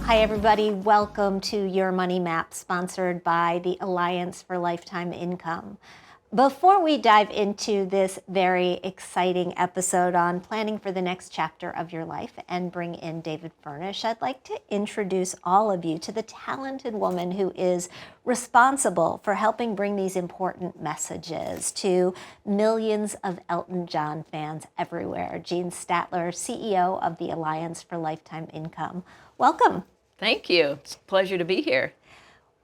Hi, everybody. Welcome to Your Money Map, sponsored by the Alliance for Lifetime Income. Before we dive into this very exciting episode on planning for the next chapter of your life and bring in David Furnish, I'd like to introduce all of you to the talented woman who is responsible for helping bring these important messages to millions of Elton John fans everywhere. Jean Statler, CEO of the Alliance for Lifetime Income. Welcome. Thank you. It's a pleasure to be here.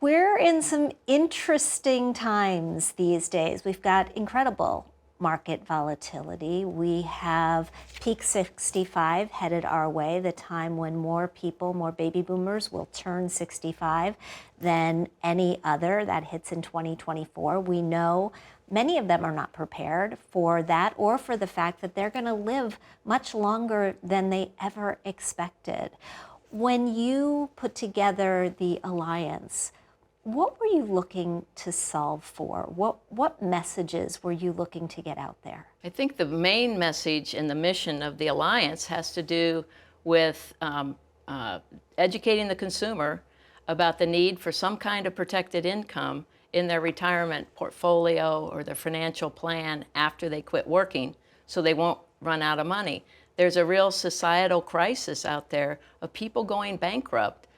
We're in some interesting times these days. We've got incredible market volatility. We have peak 65 headed our way, the time when more people, more baby boomers will turn 65 than any other. That hits in 2024. We know many of them are not prepared for that or for the fact that they're going to live much longer than they ever expected. When you put together the Alliance, what were you looking to solve for? What messages were you looking to get out there? I think the main message and the mission of the Alliance has to do with educating the consumer about the need for some kind of protected income in their retirement portfolio or their financial plan after they quit working so they won't run out of money. There's a real societal crisis out there of people going bankrupt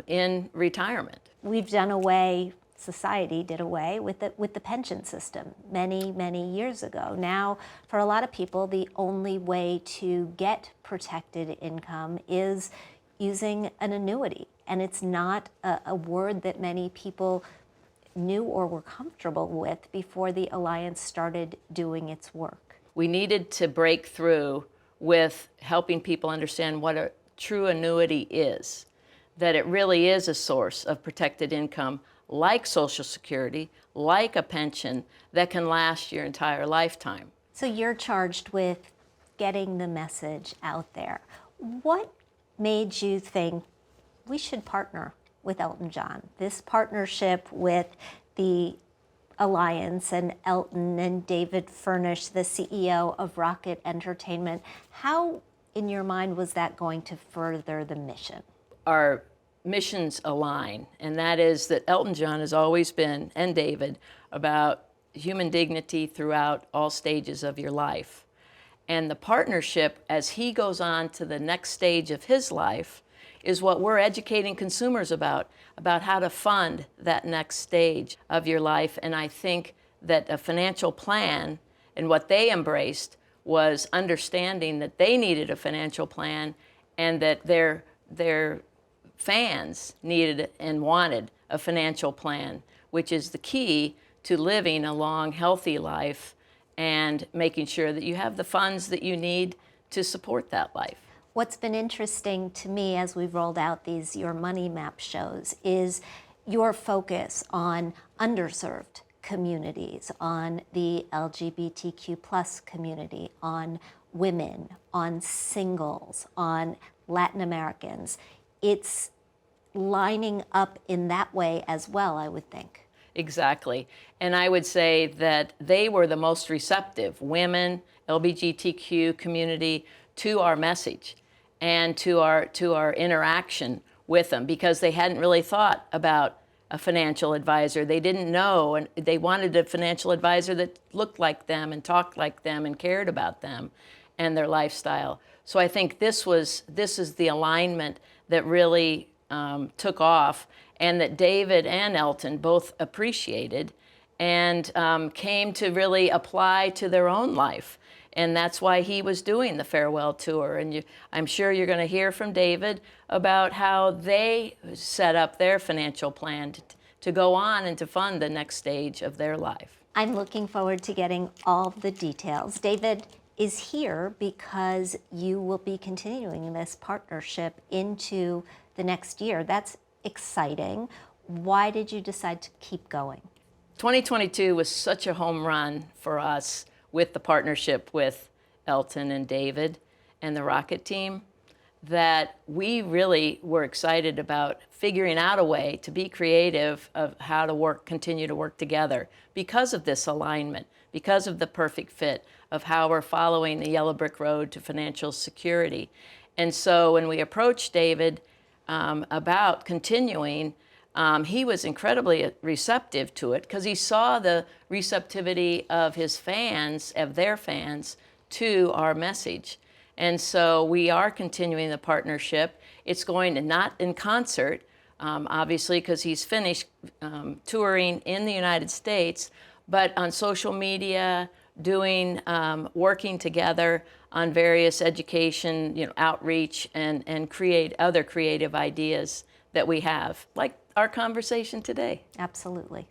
in retirement. We've done away, society did away with the pension system many years ago. Now, for a lot of people, the only way to get protected income is using an annuity. And it's not a word that many people knew or were comfortable with before the Alliance started doing its work. We needed to break through with helping people understand what a true annuity is, that it really is a source of protected income like Social Security, like a pension that can last your entire lifetime. So you're charged with getting the message out there. What made you think we should partner with Elton John? This partnership with the Alliance and Elton and David Furnish, the CEO of Rocket Entertainment. How, in your mind, was that going to further the mission? Our missions align, and that is that Elton John has always been, and David, about human dignity throughout all stages of your life. And the partnership, as he goes on to the next stage of his life, is what we're educating consumers about how to fund that next stage of your life. And I think that a financial plan, and what they embraced was understanding that they needed a financial plan and that their fans needed and wanted a financial plan, which is the key to living a long, healthy life and making sure that you have the funds that you need to support that life. What's been interesting to me as we've rolled out these Your Money Map shows is your focus on underserved communities, on the LGBTQ plus community, on women, on singles, on Latin Americans. It's lining up in that way as well, I would think. Exactly. And I would say that they were the most receptive, women, LGBTQ community, to our message and to our interaction with them, because they hadn't really thought about a financial advisor. They didn't know, and they wanted a financial advisor that looked like them and talked like them and cared about them and their lifestyle. So I think this is the alignment that really took off, and that David and Elton both appreciated and came to really apply to their own life. And that's why he was doing the farewell tour. And I'm sure you're going to hear from David about how they set up their financial plan to go on and to fund the next stage of their life. I'm looking forward to getting all the details. David is here because you will be continuing this partnership into the next year. That's exciting. Why did you decide to keep going? 2022 was such a home run for us with the partnership with Elton and David and the Rocket team, that we really were excited about figuring out a way to be creative of how to continue to work together because of this alignment, because of the perfect fit of how we're following the yellow brick road to financial security. And so when we approached David, about continuing, he was incredibly receptive to it because he saw the receptivity of his fans, of their fans, to our message. And so we are continuing the partnership. It's going to not in concert, obviously, because he's finished touring in the United States, but on social media, doing, working together on various education, outreach, and create other creative ideas that we have, like our conversation today. Absolutely.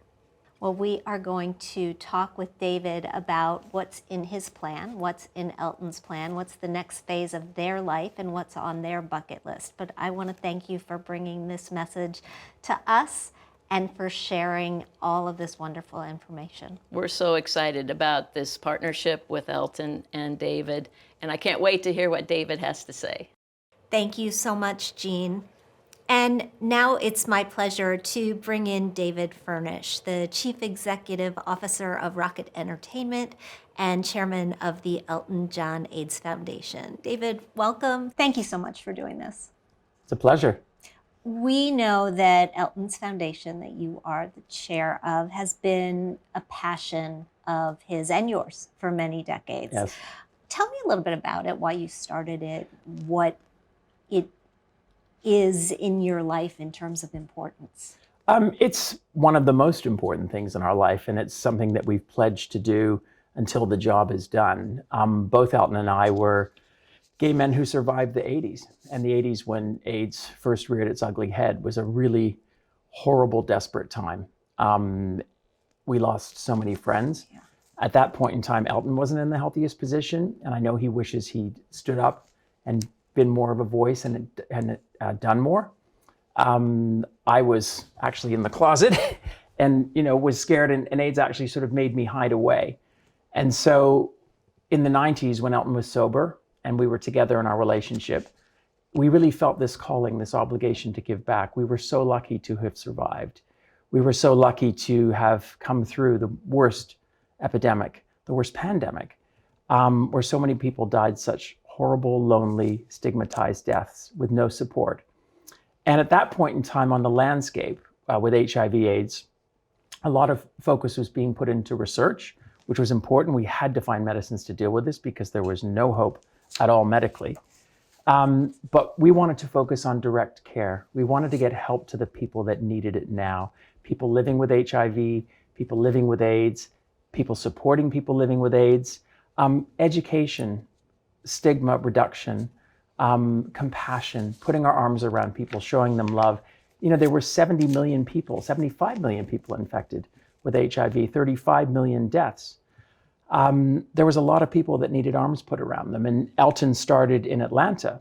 Well, we are going to talk with David about what's in his plan, what's in Elton's plan, what's the next phase of their life, and what's on their bucket list. But I want to thank you for bringing this message to us and for sharing all of this wonderful information. We're so excited about this partnership with Elton and David, and I can't wait to hear what David has to say. Thank you so much, Jean. And now it's my pleasure to bring in David Furnish, the Chief Executive Officer of Rocket Entertainment and Chairman of the Elton John AIDS Foundation. David, welcome. Thank you so much for doing this. It's a pleasure. We know that Elton's foundation, that you are the chair of, has been a passion of his and yours for many decades. Yes. Tell me a little bit about it, why you started it, what it is in your life in terms of importance. It's one of the most important things in our life, and it's something that we've pledged to do until the job is done. Both Elton and I were gay men who survived the 80s. And the 80s, when AIDS first reared its ugly head, was a really horrible, desperate time. We lost so many friends. Yeah. At that point in time, Elton wasn't in the healthiest position, and I know he wishes he'd stood up and been more of a voice and done more. I was actually in the closet and was scared, and AIDS actually sort of made me hide away. And so in the 90s, when Elton was sober and we were together in our relationship, we really felt this calling, this obligation to give back. We were so lucky to have survived. We were so lucky to have come through the worst epidemic, the worst pandemic, where so many people died such horrible, lonely, stigmatized deaths with no support. And at that point in time on the landscape with HIV/AIDS, a lot of focus was being put into research, which was important. We had to find medicines to deal with this because there was no hope at all medically. But we wanted to focus on direct care. We wanted to get help to the people that needed it now. People living with HIV, people living with AIDS, people supporting people living with AIDS, education, stigma reduction, compassion, putting our arms around people, showing them love. There were 70 million people, 75 million people infected with HIV, 35 million deaths. There was a lot of people that needed arms put around them. And Elton started in Atlanta,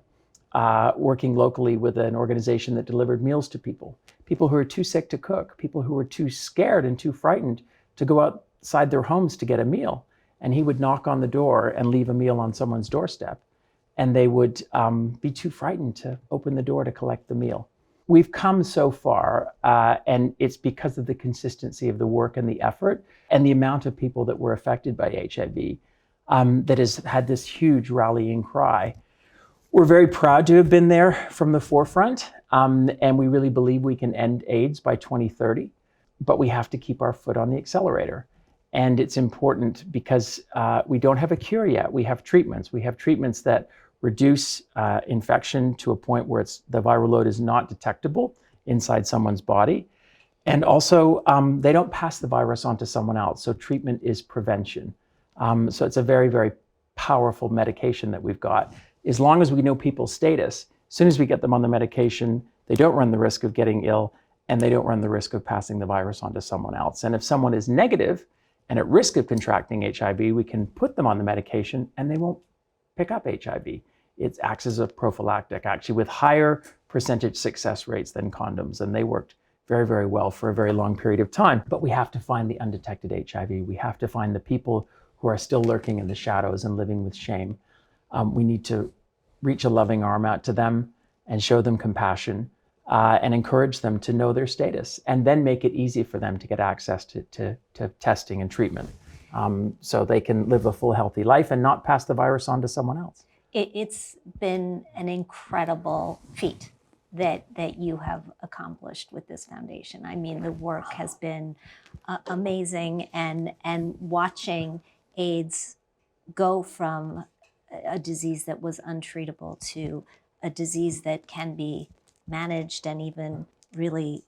working locally with an organization that delivered meals to people who were too sick to cook, people who were too scared and too frightened to go outside their homes to get a meal. And he would knock on the door and leave a meal on someone's doorstep. And they would be too frightened to open the door to collect the meal. We've come so far, and it's because of the consistency of the work and the effort and the amount of people that were affected by HIV that has had this huge rallying cry. We're very proud to have been there from the forefront, and we really believe we can end AIDS by 2030, but we have to keep our foot on the accelerator. And it's important because we don't have a cure yet. We have treatments. We have treatments that reduce infection to a point where the viral load is not detectable inside someone's body. And also, they don't pass the virus on to someone else. So treatment is prevention. So it's a very, very powerful medication that we've got. As long as we know people's status, as soon as we get them on the medication, they don't run the risk of getting ill, and they don't run the risk of passing the virus on to someone else. And if someone is negative and at risk of contracting HIV, we can put them on the medication and they won't pick up HIV. It acts as a prophylactic, actually, with higher percentage success rates than condoms. And they worked very, very well for a very long period of time. But we have to find the undetected HIV. We have to find the people who are still lurking in the shadows and living with shame. We need to reach a loving arm out to them and show them compassion and encourage them to know their status, and then make it easy for them to get access to testing and treatment so they can live a full, healthy life and not pass the virus on to someone else. It's been an incredible feat. that you have accomplished with this foundation. I mean, the work has been amazing, and watching AIDS go from a disease that was untreatable to a disease that can be managed and even really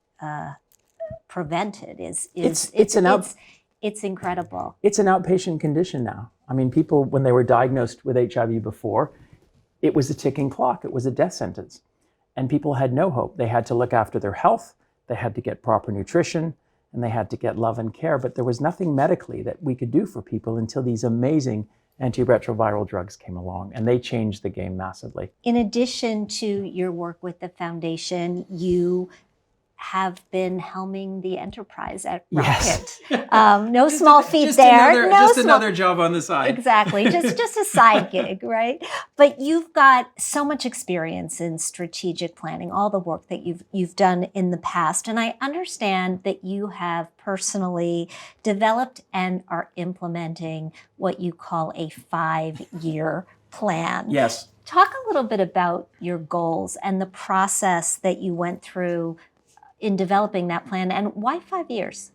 prevented it's incredible. It's an outpatient condition now. I mean, people, when they were diagnosed with HIV before, it was a ticking clock. It was a death sentence. And people had no hope. They had to look after their health. They had to get proper nutrition, and they had to get love and care. But there was nothing medically that we could do for people until these amazing antiretroviral drugs came along, and they changed the game massively. In addition to your work with the foundation, you have been helming the enterprise at Rocket. Yes. No small feat there. Another job on the side. Exactly, just a side gig, right? But you've got so much experience in strategic planning, all the work that you've done in the past, and I understand that you have personally developed and are implementing what you a 5-year plan. Yes. Talk a little bit about your goals and the process that you went through in developing that plan, and why 5 years?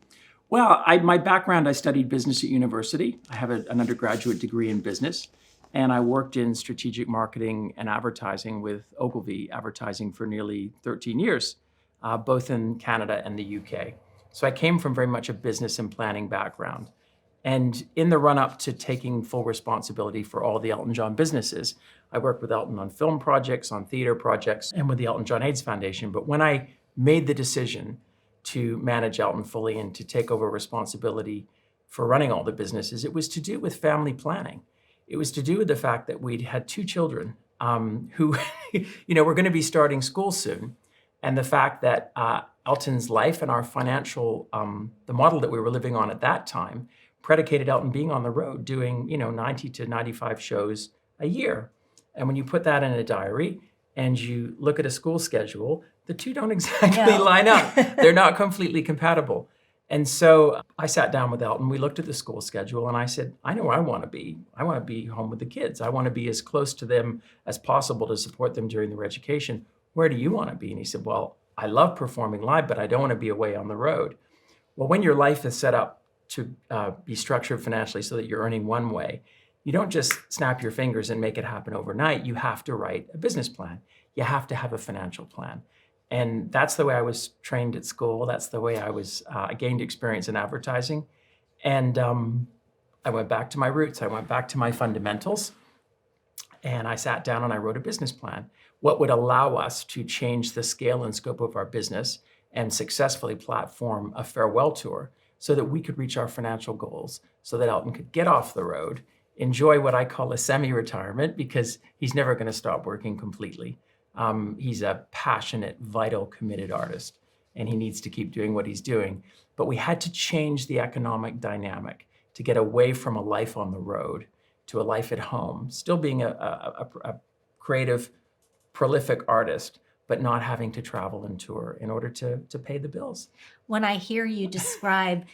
Well, my background, I studied business at university. I have an undergraduate degree in business, and I worked in strategic marketing and advertising with Ogilvy Advertising for nearly 13 years, both in Canada and the UK. So I came from very much a business and planning background. And in the run-up to taking full responsibility for all the Elton John businesses, I worked with Elton on film projects, on theater projects, and with the Elton John AIDS Foundation. But when I made the decision to manage Elton fully and to take over responsibility for running all the businesses, it was to do with family planning. It was to do with the fact that we'd had 2 children who were going to be starting school soon. And the fact that Elton's life and our financial, the model that we were living on at that time, predicated Elton being on the road doing 90 to 95 shows a year. And when you put that in a diary and you look at a school schedule, the two don't exactly line up. They're not completely compatible. And so I sat down with Elton, we looked at the school schedule, and I said, I know where I want to be. I want to be home with the kids. I want to be as close to them as possible to support them during their education. Where do you want to be? And he said, well, I love performing live, but I don't want to be away on the road. Well, when your life is set up to be structured financially so that you're earning one way, you don't just snap your fingers and make it happen overnight. You have to write a business plan. You have to have a financial plan. And that's the way I was trained at school. That's the way I gained experience in advertising. And I went back to my roots. I went back to my fundamentals. And I sat down and I wrote a business plan. What would allow us to change the scale and scope of our business and successfully platform a farewell tour so that we could reach our financial goals, so that Elton could get off the road, enjoy what I call a semi-retirement, because he's never going to stop working completely. He's a passionate, vital, committed artist, and he needs to keep doing what he's doing. But we had to change the economic dynamic to get away from a life on the road to a life at home, still being a creative, prolific artist, but not having to travel and tour in order to pay the bills. When I hear you describe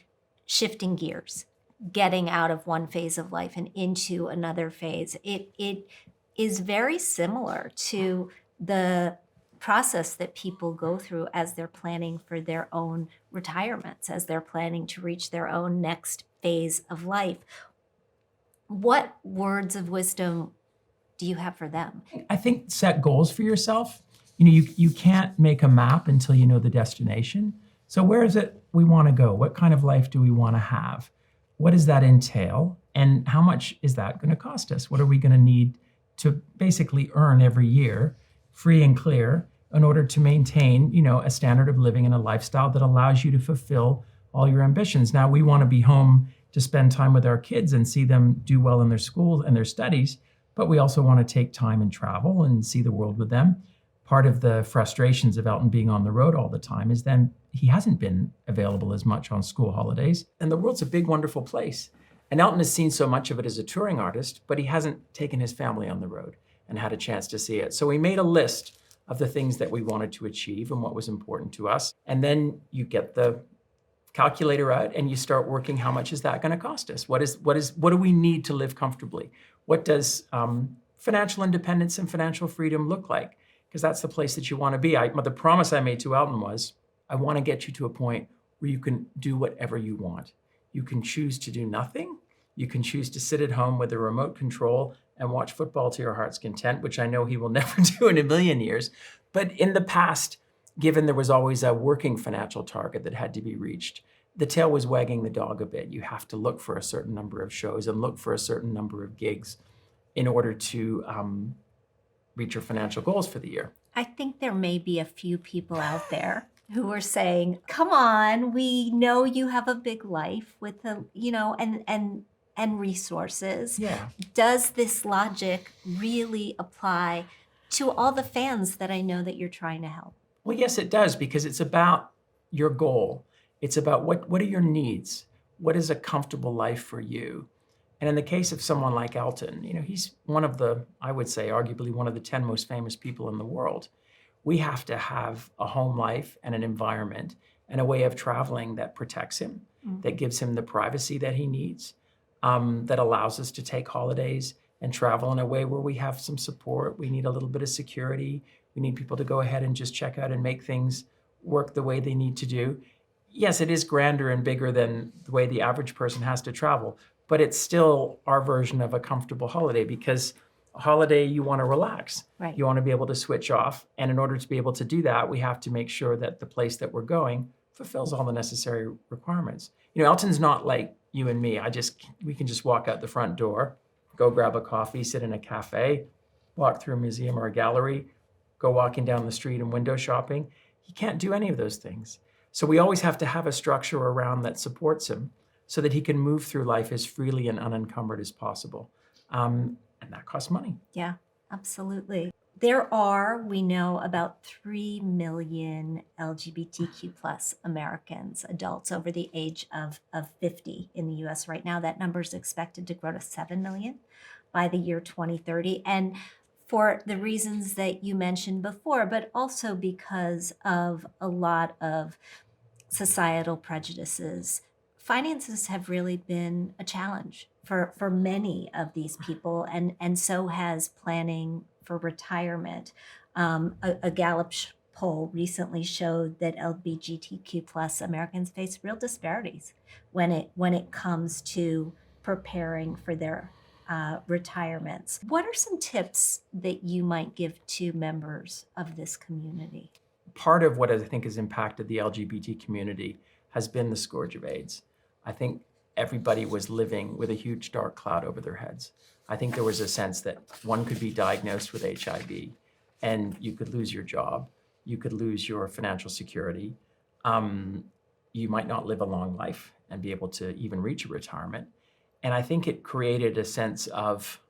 shifting gears, getting out of one phase of life and into another phase, it is very similar to the process that people go through as they're planning for their own retirements, as they're planning to reach their own next phase of life. What words of wisdom do you have for them? I think set goals for yourself. You can't make a map until you know the destination. So where is it we want to go? What kind of life do we want to have? What does that entail? And how much is that going to cost us? What are we going to need to basically earn every year, free and clear, in order to maintain, a standard of living and a lifestyle that allows you to fulfill all your ambitions? Now, we want to be home to spend time with our kids and see them do well in their schools and their studies, but we also want to take time and travel and see the world with them. Part of the frustrations of Elton being on the road all the time is then he hasn't been available as much on school holidays. And the world's a big, wonderful place. And Elton has seen so much of it as a touring artist, but he hasn't taken his family on the road and had a chance to see it. So we made a list of the things that we wanted to achieve and what was important to us. And then you get the calculator out and you start working, how much is that going to cost us? What do we need to live comfortably? What does financial independence and financial freedom look like? because that's the place that you want to be. The promise I made to Elton was, I want to get you to a point where you can do whatever you want. You can choose to do nothing. You can choose to sit at home with a remote control and watch football to your heart's content, which I know he will never do in a million years. But in the past, given there was always a working financial target that had to be reached, the tail was wagging the dog a bit. You have to look for a certain number of shows and look for a certain number of gigs in order to reach your financial goals for the year. I think there may be a few people out there who are saying, come on, we know you have a big life with the, and resources. Yeah. Does this logic really apply to all the fans that I know that you're trying to help? Well, yes, it does, because it's about your goal. It's about what are your needs? What is a comfortable life for you? And in the case of someone like Elton, he's one of the, I would say, arguably one of the 10 most famous people in the world. We have to have a home life and an environment and a way of traveling that protects him, that gives him the privacy that he needs, that allows us to take holidays and travel in a way where we have some support. We need a little bit of security. We need people to go ahead and just check out and make things work the way they need to do. Yes, it is grander and bigger than the way the average person has to travel, but it's still our version of a comfortable holiday, because a holiday, you want to relax. Right. You want to be able to switch off. And in order to be able to do that, we have to make sure that the place that we're going fulfills all the necessary requirements. Elton's not like you and me. We can just walk out the front door, go grab a coffee, sit in a cafe, walk through a museum or a gallery, go walking down the street and window shopping. He can't do any of those things. So we always have to have a structure around that supports him so that he can move through life as freely and unencumbered as possible. And that costs money. Yeah, absolutely. There are, we know, about 3 million LGBTQ plus Americans, adults over the age of 50 in the US right now. That number is expected to grow to 7 million by the year 2030. And for the reasons that you mentioned before, but also because of a lot of societal prejudices, finances have really been a challenge for many of these people, and so has planning for retirement. A Gallup poll recently showed that LGBTQ plus Americans face real disparities when it comes to preparing for their retirements. What are some tips that you might give to members of this community? Part of what I think has impacted the LGBT community has been the scourge of AIDS. I think everybody was living with a huge dark cloud over their heads. I think there was a sense that one could be diagnosed with HIV and you could lose your job, you could lose your financial security, you might not live a long life and be able to even reach a retirement. And I think it created a sense of,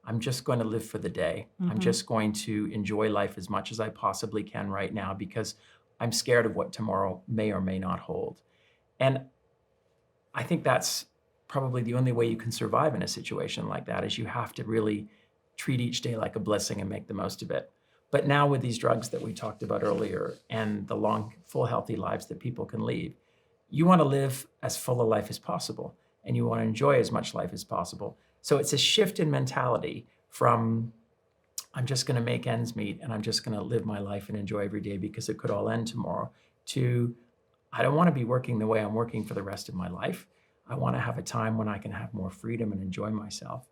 I'm just going to live for the day. I'm just going to enjoy life as much as I possibly can right now, because I'm scared of what tomorrow may or may not hold. And I think that's probably the only way you can survive in a situation like that, is you have to really treat each day like a blessing and make the most of it. But now with these drugs that we talked about earlier and the long, full, healthy lives that people can lead, you want to live as full a life as possible, and you want to enjoy as much life as possible. So it's a shift in mentality from, I'm just going to make ends meet and I'm just going to live my life and enjoy every day because it could all end tomorrow, to, I don't want to be working the way I'm working for the rest of my life. I want to have a time when I can have more freedom and enjoy myself.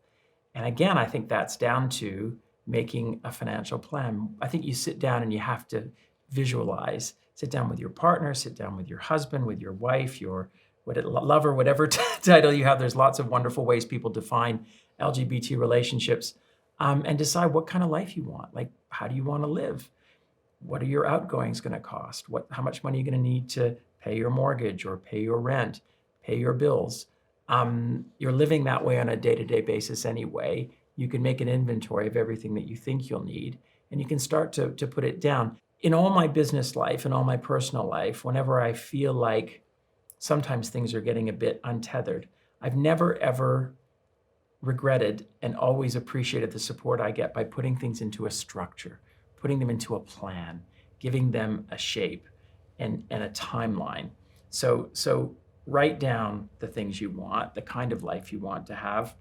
And again, I think that's down to making a financial plan. I think you sit down and you have to visualize, sit down with your partner, sit down with your husband, with your wife, your lover, whatever title you have. There's lots of wonderful ways people define LGBT relationships, and decide what kind of life you want. Like, how do you want to live? What are your outgoings going to cost? How much money are you going to need to pay your mortgage or pay your rent, pay your bills? You're living that way on a day-to-day basis anyway. You can make an inventory of everything that you think you'll need, and you can start to put it down. In all my business life and all my personal life, whenever I feel like sometimes things are getting a bit untethered, I've never, ever regretted and always appreciated the support I get by putting things into a structure, putting them into a plan, giving them a shape and a timeline. So write down the things you want, the kind of life you want to have,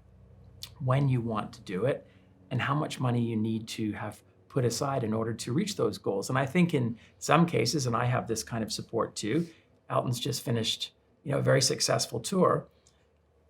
when you want to do it, and how much money you need to have put put aside in order to reach those goals. And I think in some cases, and I have this kind of support too, Elton's just finished, a very successful tour.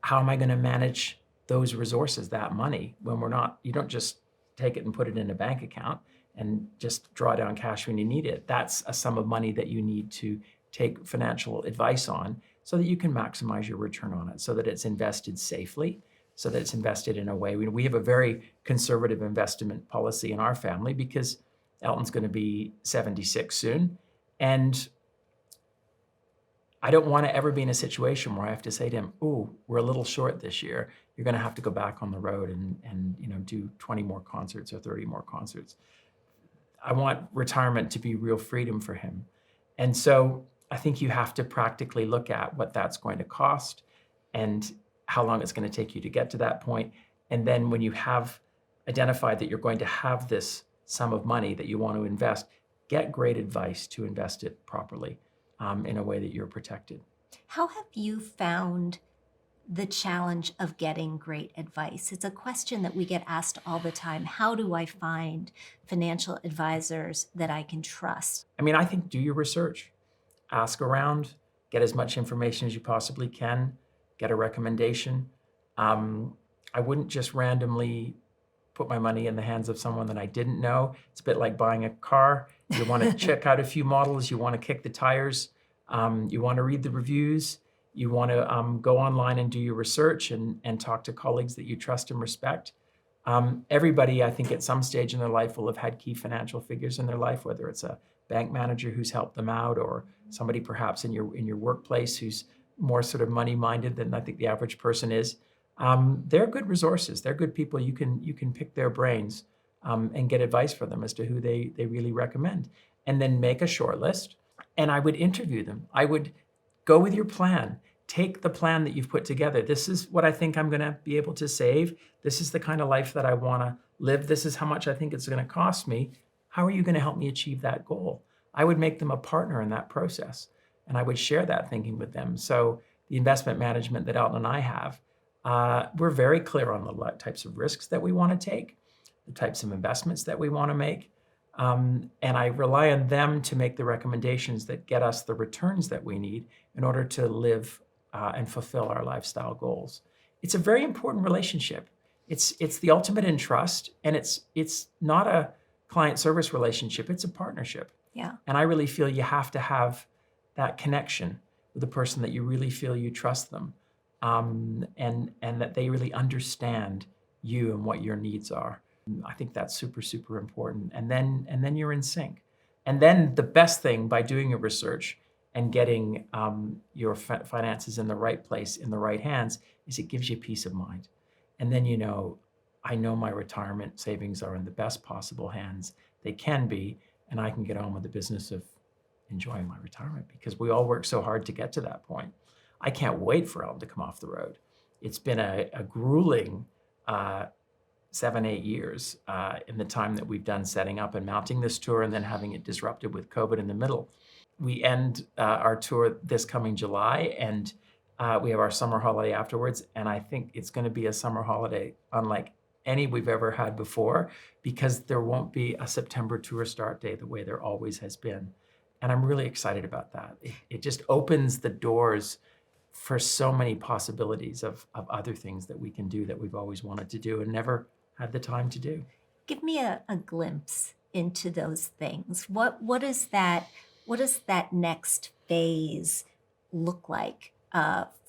How am I going to manage those resources, that money, when you don't just take it and put it in a bank account and just draw down cash when you need it. That's a sum of money that you need to take financial advice on so that you can maximize your return on it, so that it's invested safely, so that it's invested in a way. We have a very conservative investment policy in our family because Elton's going to be 76 soon. And I don't want to ever be in a situation where I have to say to him, "Oh, we're a little short this year. You're going to have to go back on the road and do 20 more concerts or 30 more concerts." I want retirement to be real freedom for him. And so I think you have to practically look at what that's going to cost and how long it's going to take you to get to that point. And then when you have identified that you're going to have this sum of money that you want to invest, get great advice to invest it properly in a way that you're protected. How have you found the challenge of getting great advice? It's a question that we get asked all the time. How do I find financial advisors that I can trust? I think do your research. Ask around, get as much information as you possibly can, get a recommendation. I wouldn't just randomly put my money in the hands of someone that I didn't know. It's a bit like buying a car. You want to check out a few models, you want to kick the tires, you want to read the reviews, you want to go online and do your research and talk to colleagues that you trust and respect. Everybody, I think, at some stage in their life will have had key financial figures in their life, whether it's a bank manager who's helped them out or somebody perhaps in your workplace who's more sort of money-minded than I think the average person is. They're good resources. They're good people. You can pick their brains and get advice from them as to who they really recommend. And then make a short list. And I would interview them. I would go with your plan. Take the plan that you've put together. This is what I think I'm going to be able to save. This is the kind of life that I want to live. This is how much I think it's going to cost me. How are you going to help me achieve that goal? I would make them a partner in that process. And I would share that thinking with them. So the investment management that Elton and I have, we're very clear on the types of risks that we want to take, the types of investments that we want to make. And I rely on them to make the recommendations that get us the returns that we need in order to live and fulfill our lifestyle goals. It's a very important relationship. It's the ultimate in trust, and it's not a client service relationship, it's a partnership. Yeah. And I really feel you have to have that connection with the person that you really feel you trust them, and that they really understand you and what your needs are. I think that's super, super important. And then you're in sync. And then the best thing by doing your research and getting your finances in the right place, in the right hands, is it gives you peace of mind. And then I know my retirement savings are in the best possible hands they can be, and I can get on with the business of enjoying my retirement because we all work so hard to get to that point. I can't wait for Elton to come off the road. It's been a grueling 7-8 years in the time that we've done setting up and mounting this tour and then having it disrupted with COVID in the middle. We end our tour this coming July, and we have our summer holiday afterwards. And I think it's going to be a summer holiday unlike any we've ever had before, because there won't be a September tour start day the way there always has been. And I'm really excited about that. It just opens the doors for so many possibilities of other things that we can do that we've always wanted to do and never had the time to do. Give me a glimpse into those things. What is that next phase look like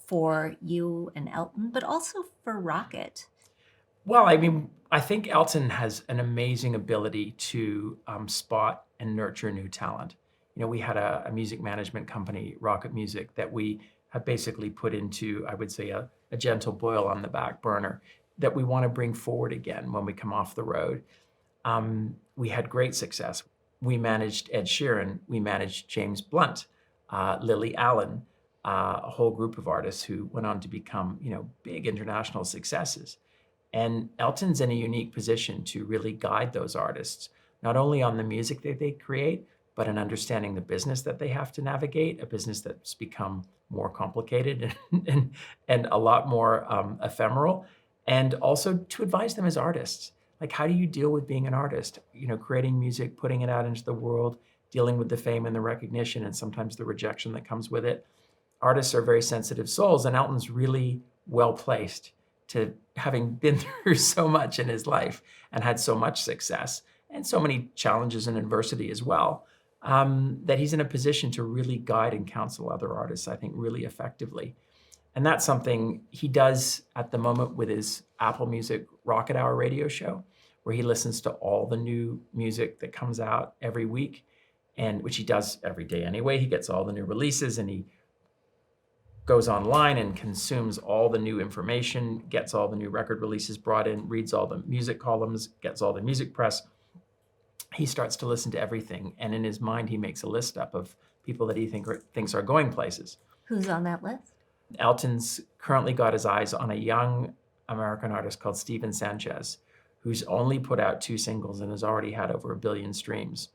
for you and Elton, but also for Rocket? Well, I think Elton has an amazing ability to spot and nurture new talent. We had a music management company, Rocket Music, that we have basically put into, I would say, a gentle boil on the back burner that we want to bring forward again when we come off the road. We had great success. We managed Ed Sheeran, we managed James Blunt, Lily Allen, a whole group of artists who went on to become, big international successes. And Elton's in a unique position to really guide those artists, not only on the music that they create, but in understanding the business that they have to navigate, a business that's become more complicated and a lot more ephemeral, and also to advise them as artists. Like, how do you deal with being an artist? You know, creating music, putting it out into the world, dealing with the fame and the recognition and sometimes the rejection that comes with it. Artists are very sensitive souls, and Elton's really well placed to, having been through so much in his life and had so much success and so many challenges and adversity as well, that he's in a position to really guide and counsel other artists, I think, really effectively. And that's something he does at the moment with his Apple Music Rocket Hour radio show, where he listens to all the new music that comes out every week, and which he does every day anyway. He gets all the new releases, and he goes online and consumes all the new information, gets all the new record releases brought in, reads all the music columns, gets all the music press. He starts to listen to everything, and in his mind, he makes a list up of people that he thinks are going places. Who's on that list? Elton's currently got his eyes on a young American artist called Steven Sanchez, who's only put out 2 singles and has already had over 1 billion streams.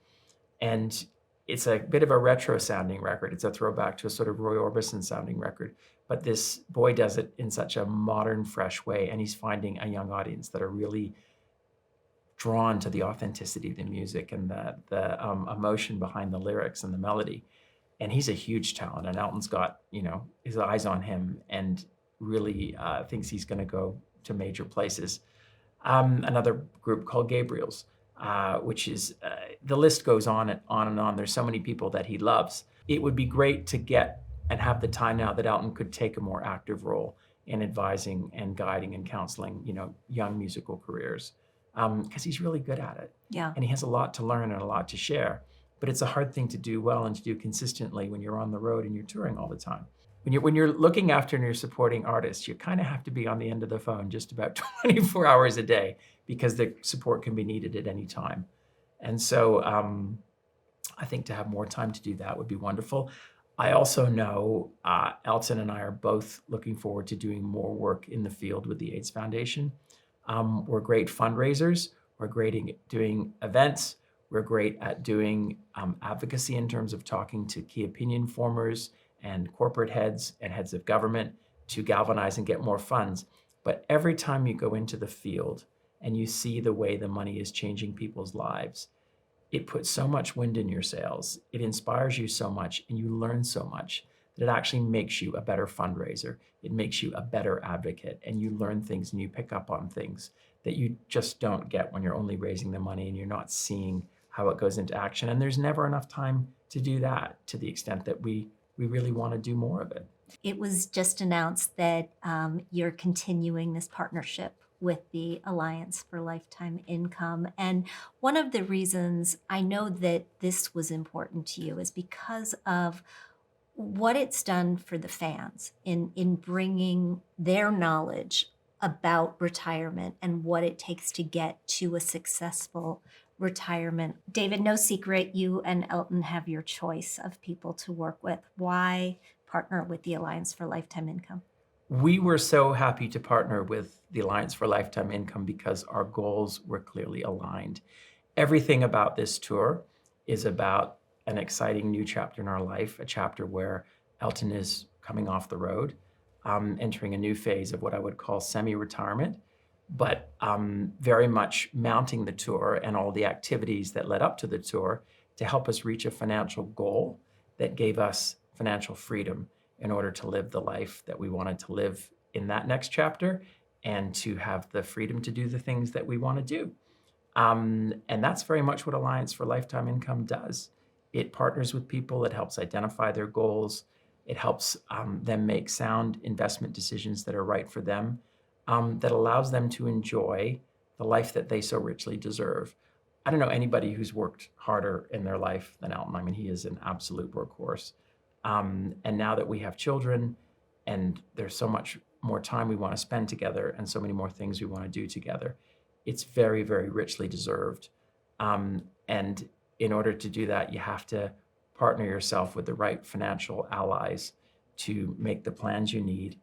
And it's a bit of a retro sounding record. It's a throwback to a sort of Roy Orbison sounding record. But this boy does it in such a modern, fresh way. And he's finding a young audience that are really drawn to the authenticity of the music and the emotion behind the lyrics and the melody. And he's a huge talent. And Elton's got, you know, his eyes on him and really thinks he's going to go to major places. Another group called Gabriel's, which is, the list goes on and on and on. There's so many people that he loves. It would be great to get and have the time now that Elton could take a more active role in advising and guiding and counseling, you know, young musical careers, because he's really good at it. Yeah. And he has a lot to learn and a lot to share. But it's a hard thing to do well and to do consistently when you're on the road and you're touring all the time. When you're looking after and you're supporting artists, you kind of have to be on the end of the phone just about 24 hours a day, because the support can be needed at any time. And so I think to have more time to do that would be wonderful. I also know Elton and I are both looking forward to doing more work in the field with the AIDS Foundation. We're great fundraisers. We're great at doing events. We're great at doing advocacy in terms of talking to key opinion formers and corporate heads and heads of government to galvanize and get more funds. But every time you go into the field and you see the way the money is changing people's lives, it puts so much wind in your sails. It inspires you so much, and you learn so much that it actually makes you a better fundraiser. It makes you a better advocate, and you learn things and you pick up on things that you just don't get when you're only raising the money and you're not seeing how it goes into action. And there's never enough time to do that, to the extent that we really want to do more of it. It was just announced that you're continuing this partnership with the Alliance for Lifetime Income. And one of the reasons I know that this was important to you is because of what it's done for the fans in bringing their knowledge about retirement and what it takes to get to a successful retirement. David, no secret, you and Elton have your choice of people to work with. Why partner with the Alliance for Lifetime Income? We were so happy to partner with the Alliance for Lifetime Income because our goals were clearly aligned. Everything about this tour is about an exciting new chapter in our life, a chapter where Elton is coming off the road, entering a new phase of what I would call semi-retirement, but very much mounting the tour and all the activities that led up to the tour to help us reach a financial goal that gave us financial freedom in order to live the life that we wanted to live in that next chapter, and to have the freedom to do the things that we want to do. And that's very much what Alliance for Lifetime Income does. It partners with people, it helps identify their goals, it helps them make sound investment decisions that are right for them, that allows them to enjoy the life that they so richly deserve. I don't know anybody who's worked harder in their life than Elton. I mean, he is an absolute workhorse. And now that we have children and there's so much more time we want to spend together and so many more things we want to do together, it's very, very richly deserved. And in order to do that, you have to partner yourself with the right financial allies to make the plans you need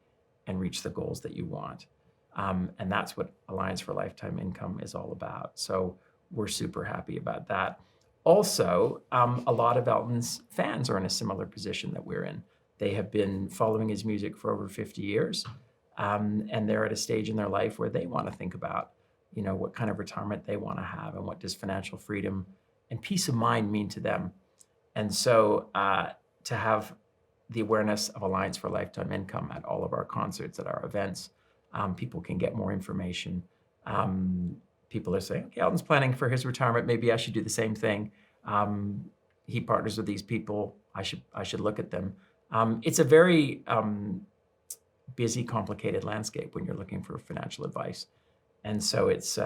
and reach the goals that you want. And that's what Alliance for Lifetime Income is all about. So we're super happy about that. Also, a lot of Elton's fans are in a similar position that we're in. They have been following his music for over 50 years, and they're at a stage in their life where they want to think about what kind of retirement they want to have, and what does financial freedom and peace of mind mean to them. And so to have the awareness of Alliance for Lifetime Income at all of our concerts, at our events, people can get more information. People are saying, okay, Elton's planning for his retirement. Maybe I should do the same thing. He partners with these people. I should look at them. It's a very busy, complicated landscape when you're looking for financial advice. And so it's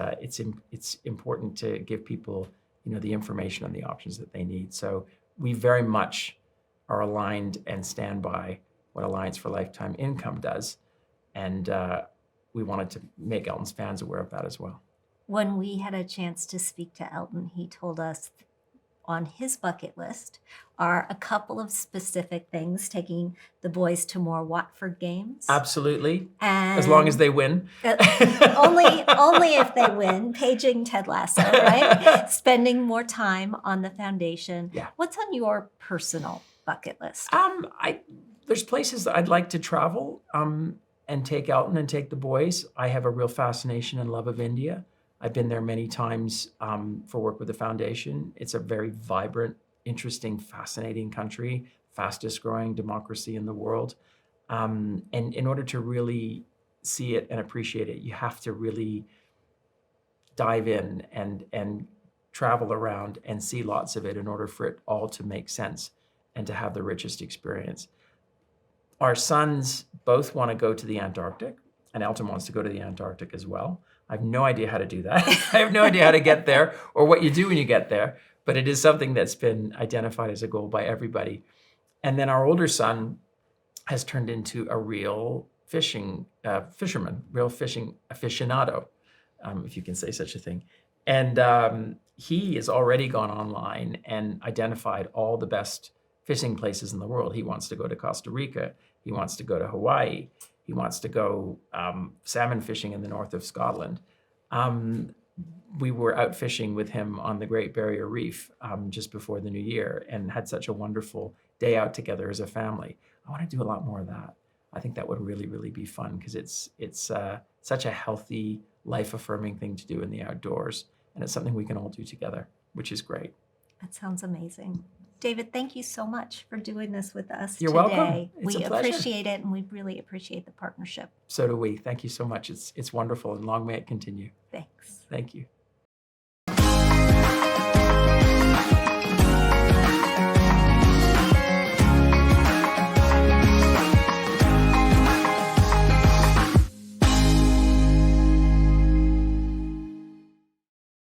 important to give people, the information and the options that they need. So we very much are aligned and stand by what Alliance for Lifetime Income does. And we wanted to make Elton's fans aware of that as well. When we had a chance to speak to Elton, he told us on his bucket list are a couple of specific things: taking the boys to more Watford games. Absolutely. And as long as they win. only if they win. Paging Ted Lasso, right? Spending more time on the foundation. Yeah. What's on your personal bucket list? There's places that I'd like to travel and take Elton and take the boys. I have a real fascination and love of India. I've been there many times for work with the foundation. It's a very vibrant, interesting, fascinating country, fastest growing democracy in the world. And in order to really see it and appreciate it, you have to really dive in and travel around and see lots of it in order for it all to make sense and to have the richest experience. Our sons both want to go to the Antarctic, and Elton wants to go to the Antarctic as well. I have no idea how to do that. I have no idea how to get there or what you do when you get there, but it is something that's been identified as a goal by everybody. And then our older son has turned into a real fisherman, real fishing aficionado, if you can say such a thing. And he has already gone online and identified all the best fishing places in the world. He wants to go to Costa Rica. He wants to go to Hawaii. He wants to go salmon fishing in the north of Scotland. We were out fishing with him on the Great Barrier Reef just before the new year and had such a wonderful day out together as a family. I want to do a lot more of that. I think that would really, really be fun because it's such a healthy, life-affirming thing to do in the outdoors. And it's something we can all do together, which is great. That sounds amazing. David, thank you so much for doing this with us You're today. welcome. It's We a pleasure. appreciate it, and we really appreciate the partnership. So do we. Thank you so much. It's wonderful, and long may it continue. Thanks. Thank you.